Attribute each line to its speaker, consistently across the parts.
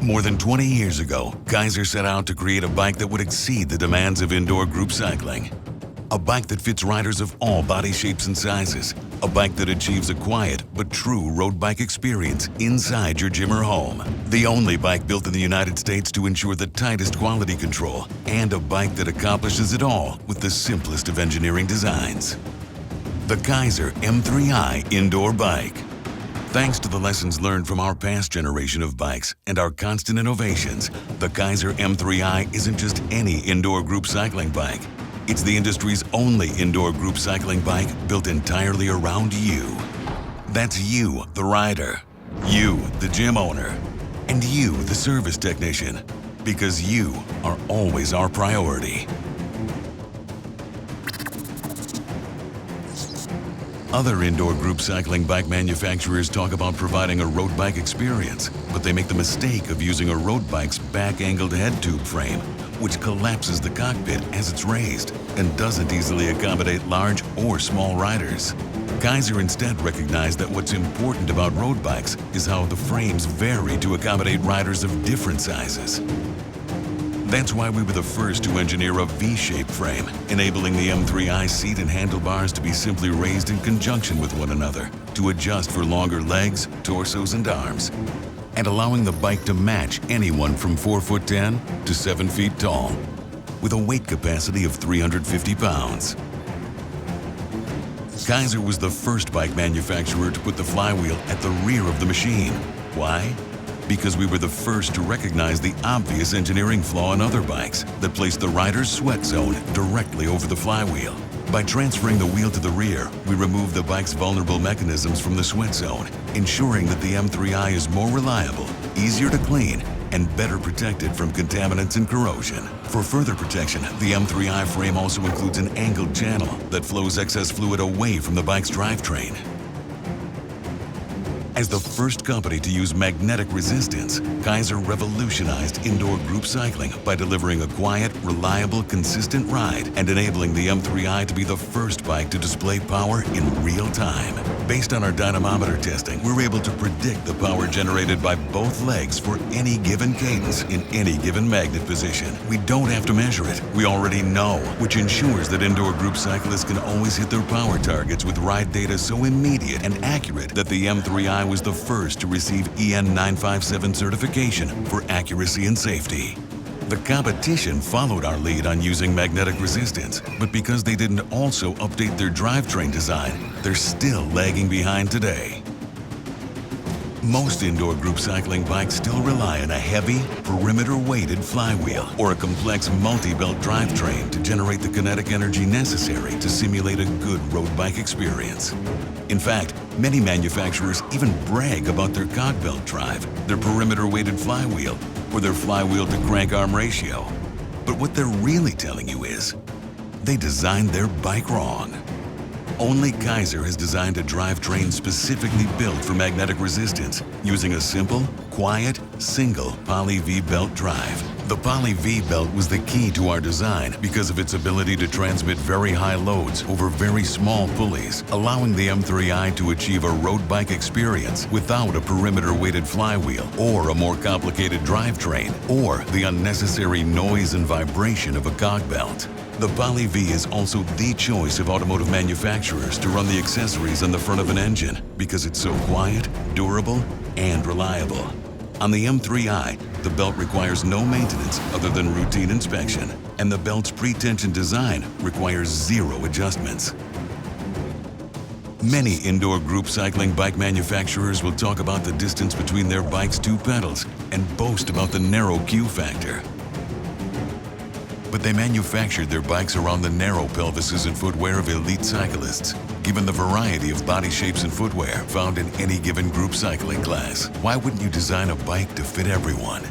Speaker 1: More than 20 years ago, Keiser set out to create a bike that would exceed the demands of indoor group cycling. A bike that fits riders of all body shapes and sizes. A bike that achieves a quiet but true road bike experience inside your gym or home. The only bike built in the United States to ensure the tightest quality control, and a bike that accomplishes it all with the simplest of engineering designs. The Keiser M3i Indoor Bike. Thanks to the lessons learned from our past generation of bikes and our constant innovations, the Keiser M3i isn't just any indoor group cycling bike. It's the industry's only indoor group cycling bike built entirely around you. That's you, the rider, you, the gym owner, and you, the service technician, because you are always our priority. Other indoor group cycling bike manufacturers talk about providing a road bike experience, but they make the mistake of using a road bike's back-angled head tube frame, which collapses the cockpit as it's raised and doesn't easily accommodate large or small riders. Keiser instead recognized that what's important about road bikes is how the frames vary to accommodate riders of different sizes. That's why we were the first to engineer a V-shaped frame, enabling the M3i seat and handlebars to be simply raised in conjunction with one another to adjust for longer legs, torsos, and arms, and allowing the bike to match anyone from 4'10" to 7 feet tall, with a weight capacity of 350 pounds. Keiser was the first bike manufacturer to put the flywheel at the rear of the machine. Why? Because we were the first to recognize the obvious engineering flaw in other bikes that placed the rider's sweat zone directly over the flywheel. By transferring the wheel to the rear, we removed the bike's vulnerable mechanisms from the sweat zone, ensuring that the M3i is more reliable, easier to clean, and better protected from contaminants and corrosion. For further protection, the M3i frame also includes an angled channel that flows excess fluid away from the bike's drivetrain. As the first company to use magnetic resistance, Keiser revolutionized indoor group cycling by delivering a quiet, reliable, consistent ride and enabling the M3i to be the first bike to display power in real time. Based on our dynamometer testing, we're able to predict the power generated by both legs for any given cadence in any given magnet position. We don't have to measure it. We already know, which ensures that indoor group cyclists can always hit their power targets with ride data so immediate and accurate that the M3i was the first to receive EN 957 certification for accuracy and safety. The competition followed our lead on using magnetic resistance, but because they didn't also update their drivetrain design, they're still lagging behind today. Most indoor group cycling bikes still rely on a heavy, perimeter-weighted flywheel or a complex multi-belt drivetrain to generate the kinetic energy necessary to simulate a good road bike experience. In fact, many manufacturers even brag about their cog belt drive, their perimeter-weighted flywheel, or their flywheel to crank arm ratio. But what they're really telling you is, they designed their bike wrong. Only Keiser has designed a drivetrain specifically built for magnetic resistance using a simple, quiet, single Poly V-belt drive. The Poly V-belt was the key to our design because of its ability to transmit very high loads over very small pulleys, allowing the M3i to achieve a road bike experience without a perimeter-weighted flywheel or a more complicated drivetrain or the unnecessary noise and vibration of a cog belt. The Poly V is also the choice of automotive manufacturers to run the accessories on the front of an engine because it's so quiet, durable, and reliable. On the M3i, the belt requires no maintenance other than routine inspection, and the belt's pre-tension design requires zero adjustments. Many indoor group cycling bike manufacturers will talk about the distance between their bike's two pedals and boast about the narrow Q factor. But they manufactured their bikes around the narrow pelvises and footwear of elite cyclists. Given the variety of body shapes and footwear found in any given group cycling class, why wouldn't you design a bike to fit everyone?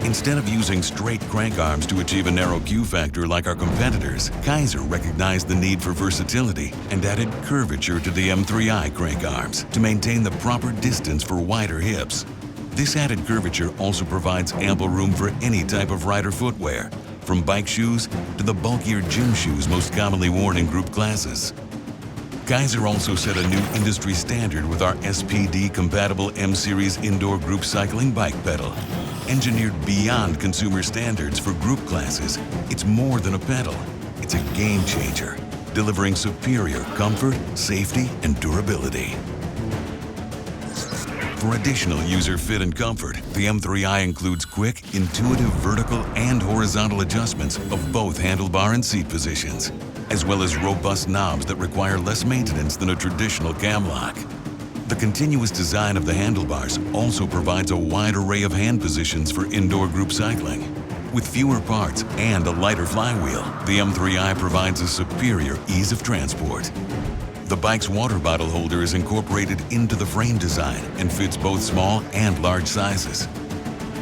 Speaker 1: Instead of using straight crank arms to achieve a narrow Q factor like our competitors, Keiser recognized the need for versatility and added curvature to the M3i crank arms to maintain the proper distance for wider hips. This added curvature also provides ample room for any type of rider footwear, from bike shoes to the bulkier gym shoes most commonly worn in group classes. Keiser also set a new industry standard with our SPD-compatible M-Series indoor group cycling bike pedal. Engineered beyond consumer standards for group classes, it's more than a pedal. It's a game changer, delivering superior comfort, safety, and durability. For additional user fit and comfort, the M3i includes quick, intuitive vertical and horizontal adjustments of both handlebar and seat positions, as well as robust knobs that require less maintenance than a traditional cam lock. The continuous design of the handlebars also provides a wide array of hand positions for indoor group cycling. With fewer parts and a lighter flywheel, the M3i provides a superior ease of transport. The bike's water bottle holder is incorporated into the frame design and fits both small and large sizes.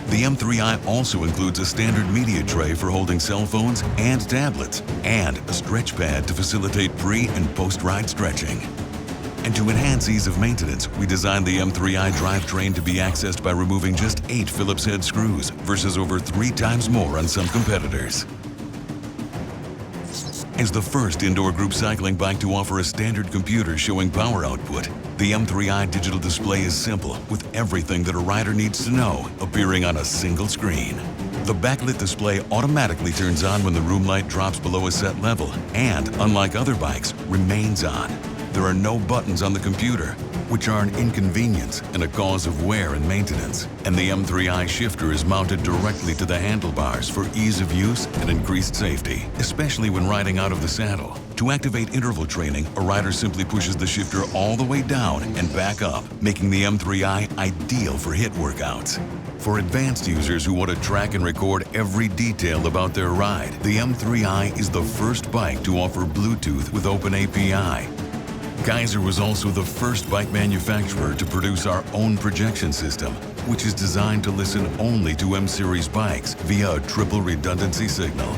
Speaker 1: The M3i also includes a standard media tray for holding cell phones and tablets, and a stretch pad to facilitate pre- and post-ride stretching. And to enhance ease of maintenance, we designed the M3i drivetrain to be accessed by removing just 8 Phillips head screws versus over 3 times more on some competitors. As the first indoor group cycling bike to offer a standard computer showing power output, the M3i digital display is simple, with everything that a rider needs to know appearing on a single screen. The backlit display automatically turns on when the room light drops below a set level and, unlike other bikes, remains on. There are no buttons on the computer, which are an inconvenience and a cause of wear and maintenance. And the M3i shifter is mounted directly to the handlebars for ease of use and increased safety, especially when riding out of the saddle. To activate interval training, a rider simply pushes the shifter all the way down and back up, making the M3i ideal for HIIT workouts. For advanced users who want to track and record every detail about their ride, the M3i is the first bike to offer Bluetooth with Open API. Keiser was also the first bike manufacturer to produce our own projection system, which is designed to listen only to M-Series bikes via a triple redundancy signal.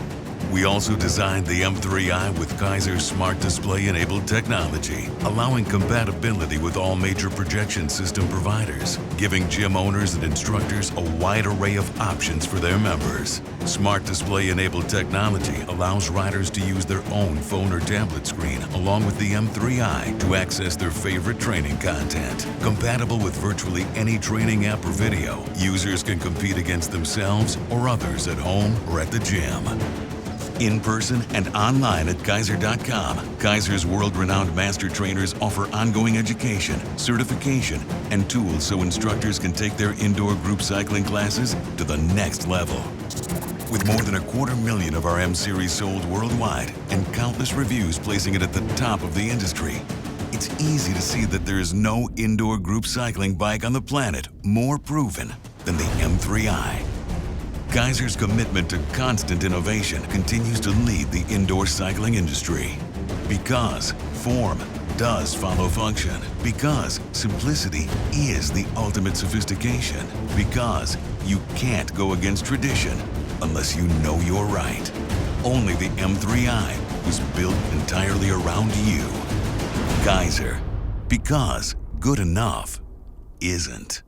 Speaker 1: We also designed the M3i with Keiser's smart display-enabled technology, allowing compatibility with all major projection system providers, giving gym owners and instructors a wide array of options for their members. Smart display-enabled technology allows riders to use their own phone or tablet screen along with the M3i to access their favorite training content. Compatible with virtually any training app or video, users can compete against themselves or others at home or at the gym. In person and online at Keiser.com, Keiser's world-renowned master trainers offer ongoing education, certification, and tools so instructors can take their indoor group cycling classes to the next level. With more than 250,000 of our M-Series sold worldwide and countless reviews placing it at the top of the industry, it's easy to see that there is no indoor group cycling bike on the planet more proven than the M3i. Keiser's commitment to constant innovation continues to lead the indoor cycling industry. Because form does follow function. Because simplicity is the ultimate sophistication. Because you can't go against tradition unless you know you're right. Only the M3i was built entirely around you. Keiser. Because good enough isn't.